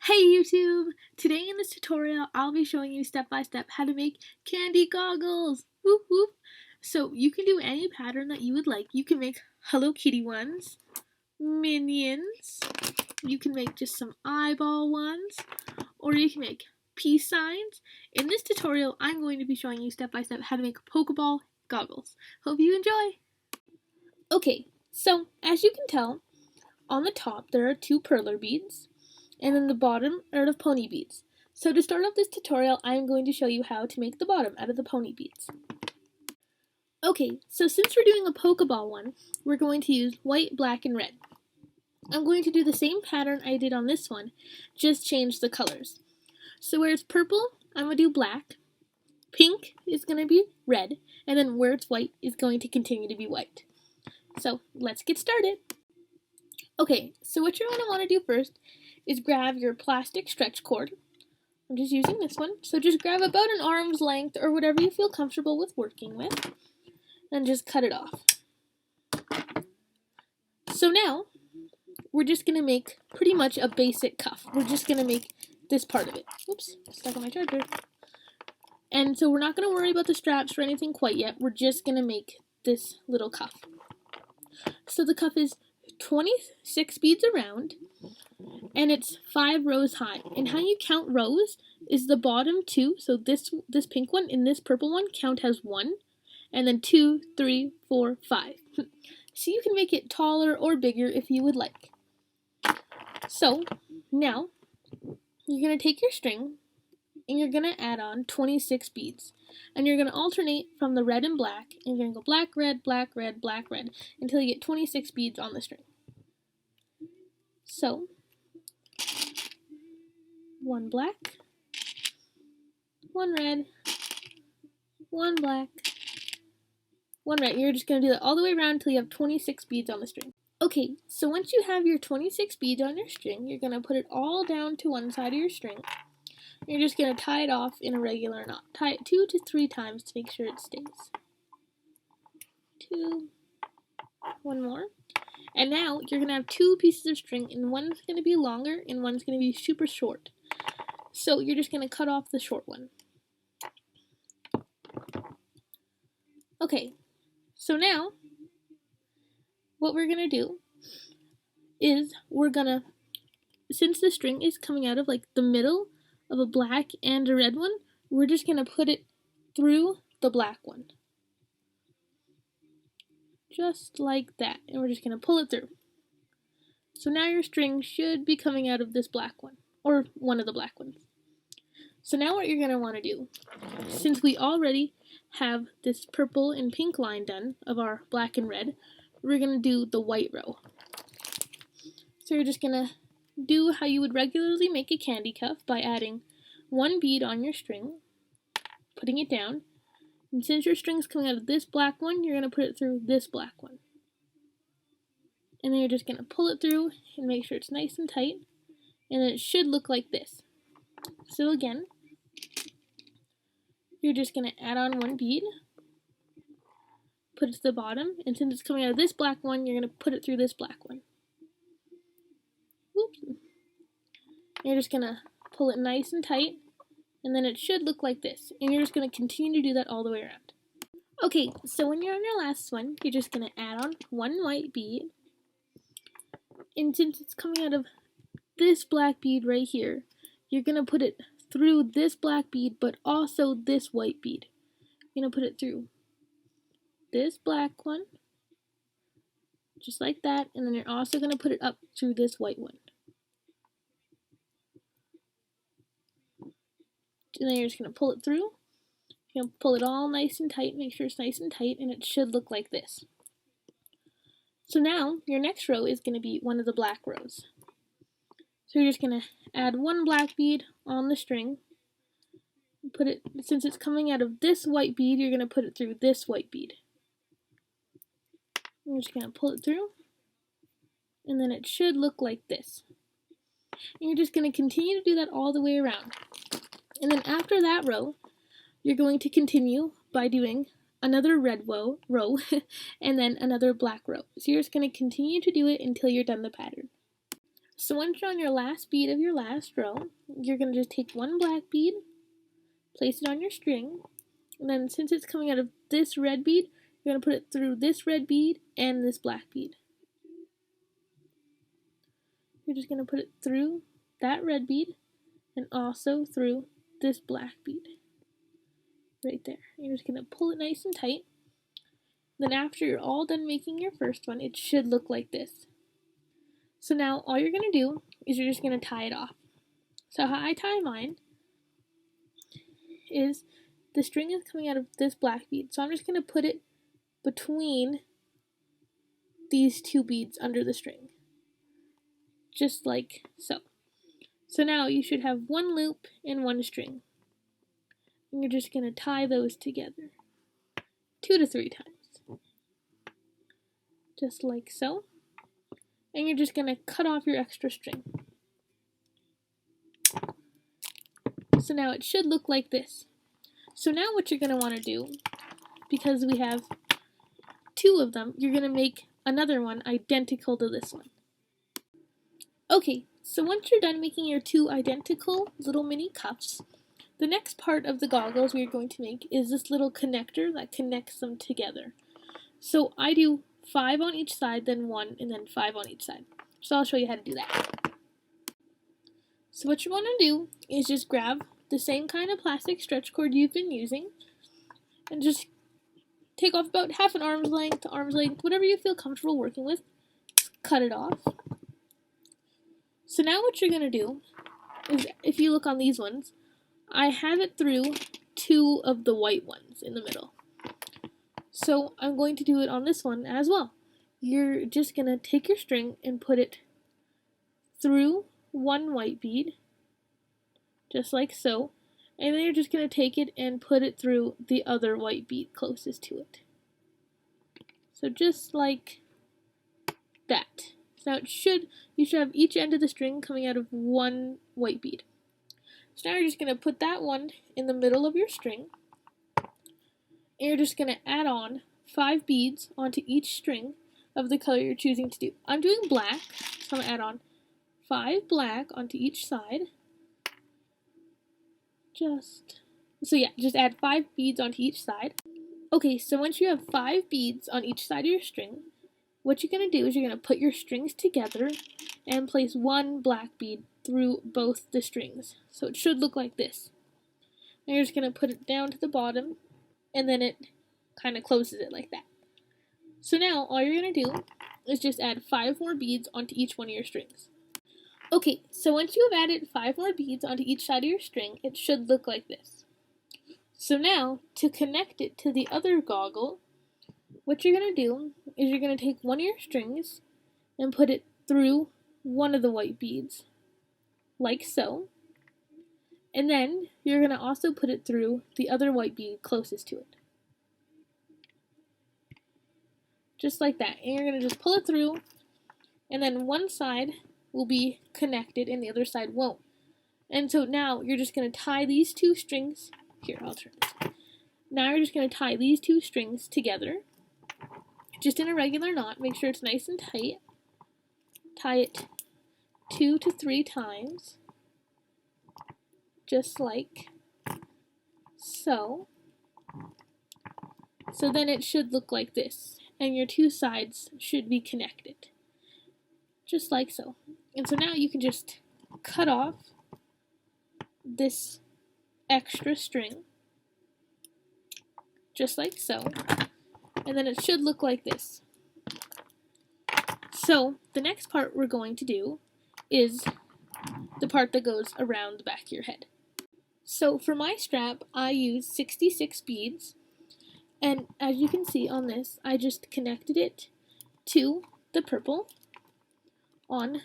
Hey YouTube! Today in this tutorial, I'll be showing you step by step how to make candy goggles! Whoop whoop! So you can do any pattern that you would like. You can make Hello Kitty ones, minions, you can make just some eyeball ones, or you can make peace signs. In this tutorial, I'm going to be showing you step by step how to make Pokeball goggles. Hope you enjoy! Okay, so as you can tell, on the top there are two perler beads, and then the bottom are the pony beads. So to start off this tutorial, I am going to show you how to make the bottom out of the pony beads. Okay, so since we're doing a Pokeball one, we're going to use white, black, and red. I'm going to do the same pattern I did on this one, just change the colors. So where it's purple, I'm going to do black, pink is going to be red, and then where it's white is going to continue to be white. So let's get started. Okay, so what you're going to want to do first is grab your plastic stretch cord. I'm just using this one. So just grab about an arm's length or whatever you feel comfortable with working with, and just cut it off. So now, we're just going to make pretty much a basic cuff. We're just going to make this part of it. Oops, stuck on my charger. And so we're not going to worry about the straps or anything quite yet. We're just going to make this little cuff. So the cuff is 26 beads around, and it's 5 rows high. And how you count rows is the bottom two, so this pink one and this purple one count as 1, and then 2, 3, 4, 5. So you can make it taller or bigger if you would like. So now you're going to take your string and you're going to add on 26 beads. And you're going to alternate from the red and black, and you're going to go black, red, black, red, black, red, until you get 26 beads on the string. So, 1 black, 1 red, 1 black, 1 red. You're just going to do that all the way around until you have 26 beads on the string. Okay, so once you have your 26 beads on your string, you're going to put it all down to one side of your string. You're just going to tie it off in a regular knot. Tie it 2 to 3 times to make sure it stays. 2, 1 more. And now you're going to have 2 pieces of string, and one's going to be longer and one's going to be super short. So you're just going to cut off the short one. Okay, so now what we're going to do is we're going to, since the string is coming out of like the middle of a black and a red one, we're just going to put it through the black one. Just like that. And we're just going to pull it through. So now your string should be coming out of this black one, or one of the black ones. So now what you're going to want to do, since we already have this purple and pink line done of our black and red, we're going to do the white row. So you're just going to do how you would regularly make a candy cuff by adding 1 bead on your string, putting it down, and since your string's coming out of this black one, you're going to put it through this black one. And then you're just going to pull it through and make sure it's nice and tight, and then it should look like this. So again, you're just going to add on 1 bead, put it to the bottom, and since it's coming out of this black one, you're going to put it through this black one. Whoops. You're just going to pull it nice and tight, and then it should look like this. And you're just going to continue to do that all the way around. Okay, so when you're on your last one, you're just going to add on 1 white bead. And since it's coming out of this black bead right here, you're going to put it through this black bead, but also this white bead. You're going to put it through this black one, just like that, and then you're also going to put it up through this white one. And then you're just going to pull it through. You're going to pull it all nice and tight, make sure it's nice and tight, and it should look like this. So now, your next row is going to be one of the black rows. So you're just going to add 1 black bead on the string. Put it, since it's coming out of this white bead, you're going to put it through this white bead. You're just going to pull it through, and then it should look like this. And you're just going to continue to do that all the way around. And then after that row, you're going to continue by doing another red row, and then another black row. So you're just going to continue to do it until you're done the pattern. So once you're on your last bead of your last row, you're going to just take one black bead, place it on your string, and then since it's coming out of this red bead, you're going to put it through this red bead and this black bead. You're just going to put it through that red bead and also through this black bead right there. You're just going to pull it nice and tight. Then after you're all done making your first one, it should look like this. So now all you're going to do is you're just going to tie it off. So how I tie mine is the string is coming out of this black bead. So I'm just going to put it between these two beads under the string. Just like so. So now you should have one loop and one string. And you're just going to tie those together 2 to 3 times. Just like so. And you're just going to cut off your extra string. So now it should look like this. So now what you're going to want to do, because we have 2 of them, you're going to make another one identical to this one. Okay, so once you're done making your 2 identical little mini cuffs, the next part of the goggles we're going to make is this little connector that connects them together. So I do 5 on each side, then 1, and then 5 on each side. So I'll show you how to do that. So what you want to do is just grab the same kind of plastic stretch cord you've been using and just take off about half an arm's length to arm's length, whatever you feel comfortable working with. Cut it off. So now what you're going to do is, if you look on these ones, I have it through 2 of the white ones in the middle. So I'm going to do it on this one as well. You're just going to take your string and put it through one white bead, just like so, and then you're just going to take it and put it through the other white bead closest to it. So just like that. So now you should have each end of the string coming out of one white bead. So now you're just going to put that one in the middle of your string, and you're just going to add on 5 beads onto each string of the color you're choosing to do. I'm doing black, so I'm going to add on 5 black onto each side. Just add 5 beads onto each side. Okay, so once you have 5 beads on each side of your string, what you're going to do is you're going to put your strings together and place 1 black bead through both the strings. So it should look like this. And you're just going to put it down to the bottom, and then it kind of closes it like that. So now all you're going to do is just add 5 more beads onto each one of your strings. Okay, so once you have added 5 more beads onto each side of your string, it should look like this. So now, to connect it to the other goggle, what you're going to do is you're going to take one of your strings and put it through one of the white beads, like so. And then you're going to also put it through the other white bead closest to it. Just like that. And you're going to just pull it through, and then one side will be connected and the other side won't. And so now you're just going to tie these 2 strings. Here, I'll turn this. Now you're just going to tie these 2 strings together, just in a regular knot. Make sure it's nice and tight. Tie it 2 to 3 times, just like so. So then it should look like this, and your 2 sides should be connected, just like so. And so now you can just cut off this extra string, just like so, and then it should look like this. So the next part we're going to do is the part that goes around the back of your head. So for my strap, I use 66 beads, and as you can see on this, I just connected it to the purple on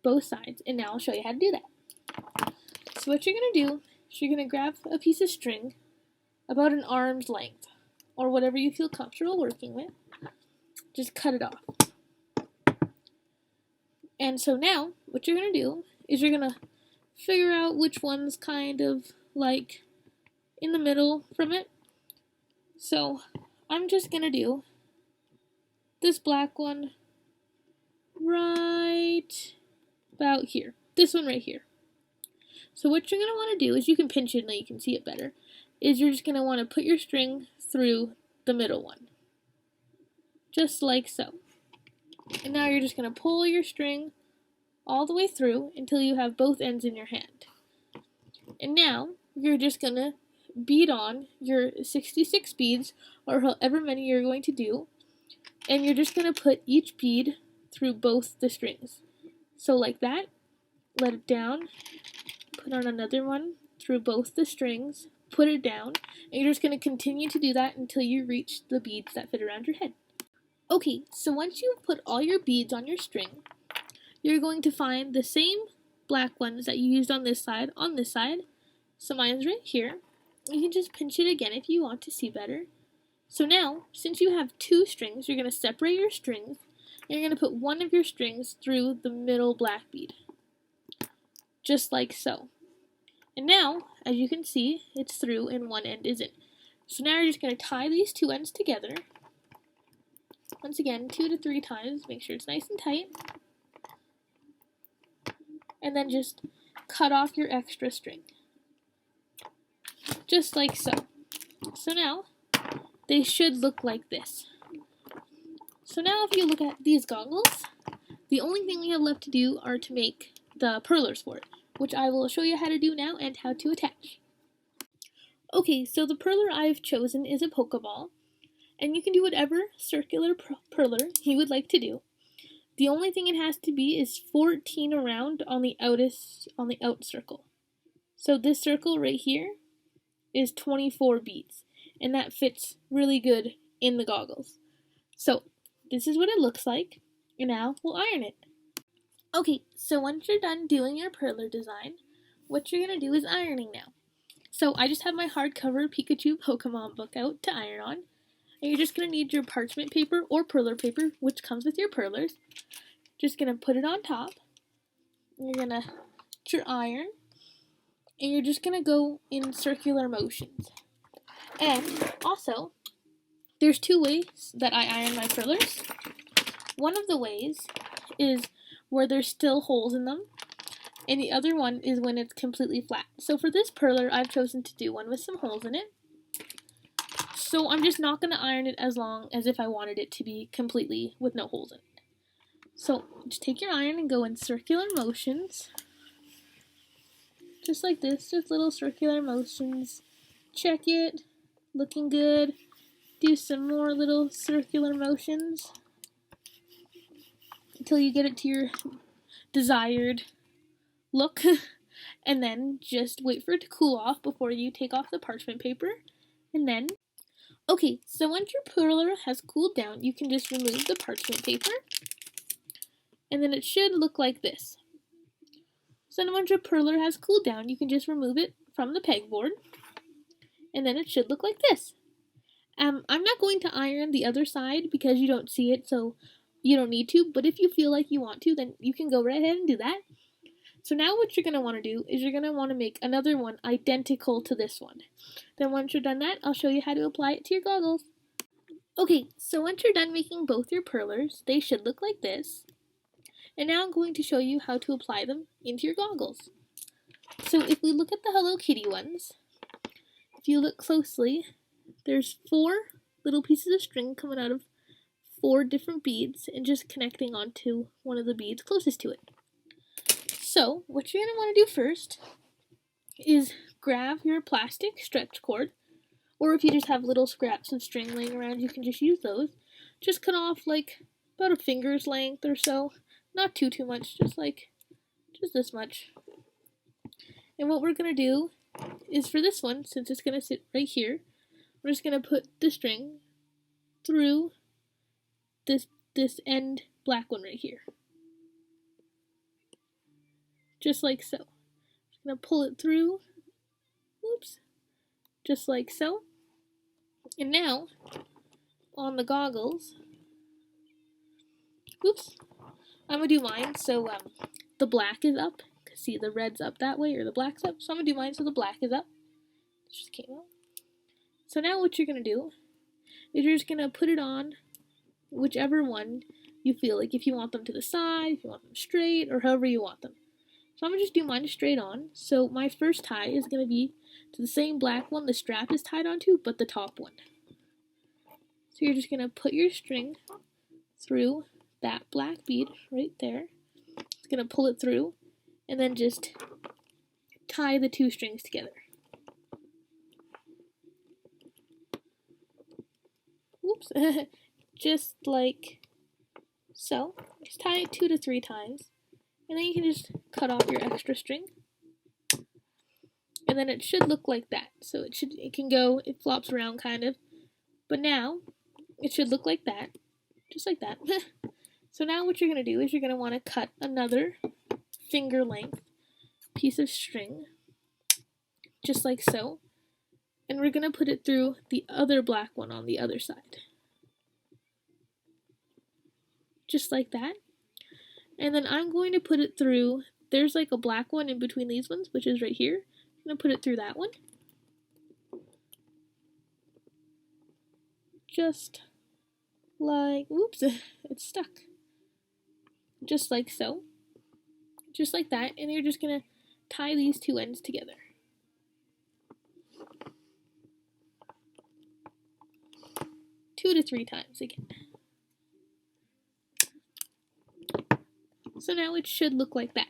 both sides, and now I'll show you how to do that. So what you're going to do is you're going to grab a piece of string about an arm's length, or whatever you feel comfortable working with. Just cut it off. And so now, what you're going to do is you're going to figure out which one's kind of like in the middle from it. So I'm just going to do this black one right about here. This one right here. So what you're going to want to do is, you can pinch it and then you can see it better, is you're just going to want to put your string through the middle one. Just like so. And now you're just going to pull your string all the way through until you have both ends in your hand. And now you're just going to bead on your 66 beads, or however many you're going to do, and you're just going to put each bead through both the strings. So like that, let it down, put on another one through both the strings, put it down, and you're just going to continue to do that until you reach the beads that fit around your head. Okay, so once you've put all your beads on your string, you're going to find the same black ones that you used on this side. So mine's right here. You can just pinch it again if you want to see better. So now, since you have two strings, you're going to separate your strings, and you're going to put one of your strings through the middle black bead. Just like so. And now, as you can see, it's through and one end isn't. So now you're just going to tie these two ends together. Once again, 2 to 3 times, make sure it's nice and tight. And then just cut off your extra string. Just like so. So now, they should look like this. So now if you look at these goggles, the only thing we have left to do are to make the perlers for it, which I will show you how to do now and how to attach. Okay, so the perler I've chosen is a Pokeball, and you can do whatever circular perler you would like to do. The only thing it has to be is 14 around on the out circle. So this circle right here is 24 beads, and that fits really good in the goggles. So this is what it looks like, and now we'll iron it. Okay, so once you're done doing your perler design, what you're going to do is ironing now. So I just have my hardcover Pikachu Pokemon book out to iron on, and you're just going to need your parchment paper or perler paper, which comes with your perlers. Just going to put it on top, you're going to put your iron, and you're just going to go in circular motions. And also, there's 2 ways that I iron my perlers. One of the ways is where there's still holes in them, and the other one is when it's completely flat. So for this perler, I've chosen to do one with some holes in it. So I'm just not going to iron it as long as if I wanted it to be completely with no holes in it. So just take your iron and go in circular motions. Just like this, just little circular motions. Check it, looking good. Do some more little circular motions until you get it to your desired look. And then just wait for it to cool off before you take off the parchment paper. And then, okay, so once your perler has cooled down, you can just remove the parchment paper. And then it should look like this. So once your perler has cooled down, you can just remove it from the pegboard. And then it should look like this. I'm not going to iron the other side because you don't see it, so you don't need to. But if you feel like you want to, then you can go right ahead and do that. So now what you're going to want to do is you're going to want to make another one identical to this one. Then once you're done that, I'll show you how to apply it to your goggles. Okay, so once you're done making both your perlers, they should look like this. And now I'm going to show you how to apply them into your goggles. So if we look at the Hello Kitty ones, if you look closely, there's 4 little pieces of string coming out of 4 different beads and just connecting onto one of the beads closest to it. So what you're going to want to do first is grab your plastic stretch cord, or if you just have little scraps of string laying around, you can just use those. Just cut off like about a finger's length or so. Not too much, just this much. And what we're going to do is for this one, since it's going to sit right here, we're just going to put the string through this end black one right here. Just like so. Just going to pull it through. Whoops. Just like so. And now, on the goggles, whoops, I'm going to do mine so the black is up. See, the red's up that way, or the black's up. So I'm going to do mine so the black is up. It just came out. So now what you're going to do is you're just going to put it on whichever one you feel, like if you want them to the side, if you want them straight, or however you want them. So I'm going to just do mine straight on. So my first tie is going to be to the same black one the strap is tied onto, but the top one. So you're just going to put your string through that black bead right there. It's going to pull it through, and then just tie the two strings together. Oops. Just like so. Just tie it 2 to 3 times. And then you can just cut off your extra string. And then it should look like that. So it can go, it flops around kind of. But now, it should look like that. Just like that. So now what you're going to do is you're going to want to cut another finger length piece of string. Just like so. And we're going to put it through the other black one on the other side. Just like that. And then I'm going to put it through, there's like a black one in between these ones, which is right here. I'm going to put it through that one. Just like, oops, it's stuck. Just like so. Just like that. And you're just going to tie these two ends together. Two to 3 times again. So now it should look like that.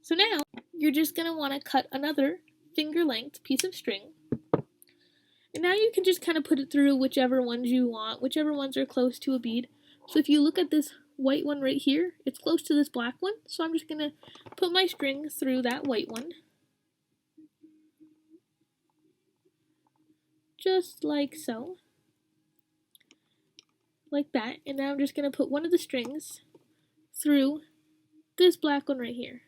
So now you're just going to want to cut another finger length piece of string. And now you can just kind of put it through whichever ones you want, whichever ones are close to a bead. So if you look at this white one right here, it's close to this black one. So I'm just going to put my string through that white one. Just like so. Like that. And now I'm just going to put one of the strings through this black one right here.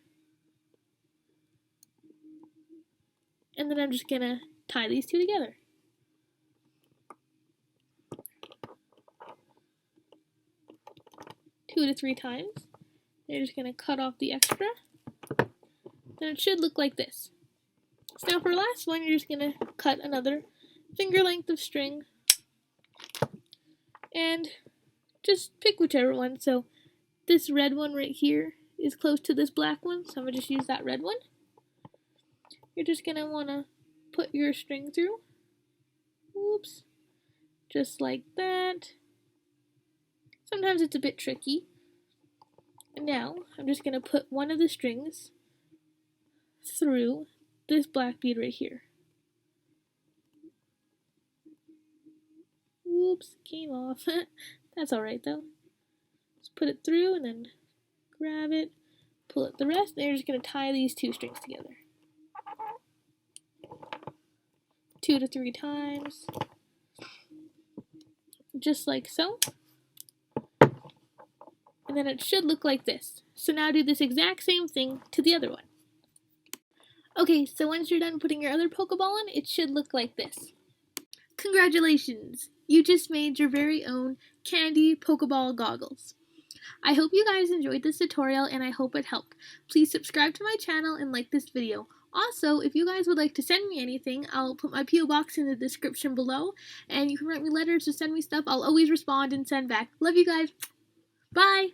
And then I'm just going to tie these two together. Two to 3 times. You're just going to cut off the extra. Then it should look like this. So now for the last one, you're just going to cut another finger length of string. And just pick whichever one. So this red one right here is close to this black one, so I'm going to just use that red one. You're just going to want to put your string through. Oops. Just like that. Sometimes it's a bit tricky. And now I'm just going to put one of the strings through this black bead right here. Oops, came off. That's alright though. Just put it through and then grab it, pull it the rest, and you're just going to tie these two strings together. 2 to 3 times. Just like so. And then it should look like this. So now do this exact same thing to the other one. Okay, so once you're done putting your other Pokeball on, it should look like this. Congratulations! You just made your very own candy Pokeball goggles. I hope you guys enjoyed this tutorial and I hope it helped. Please subscribe to my channel and like this video. Also, if you guys would like to send me anything, I'll put my P.O. box in the description below, and you can write me letters or send me stuff. I'll always respond and send back. Love you guys. Bye!